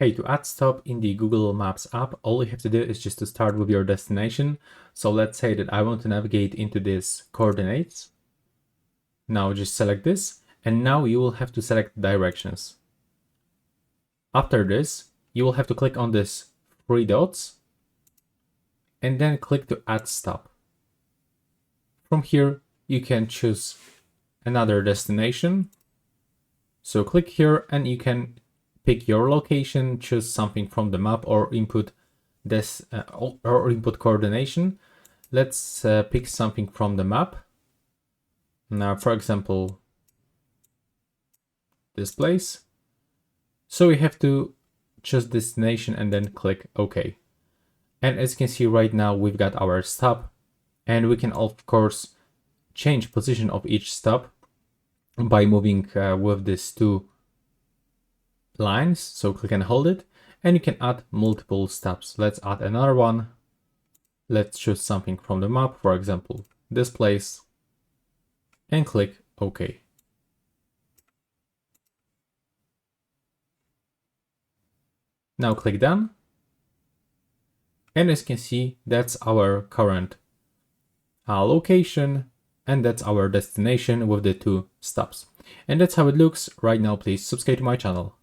Hey, to add stop in the Google Maps app, all you have to do is just to start with your destination. So let's say that I want to navigate into this coordinates. Now just select this, and now you will have to select directions. After this, you will have to click on this three dots and then click to add stop. From here, you can choose another destination. So click here and you can pick your location, choose something from the map, or input this or input coordination. Let's pick something from the map. Now, for example, this place. So we have to choose destination and then click OK. And as you can see right now, we've got our stop, and we can of course change position of each stop by moving with these two lines. So click and hold it, and you can add multiple stops. Let's add another one. Let's choose something from the map, for example, this place, and click OK. Now click done. And as you can see, that's our current location, and that's our destination with the two stops. And that's how it looks right now. Please subscribe to my channel.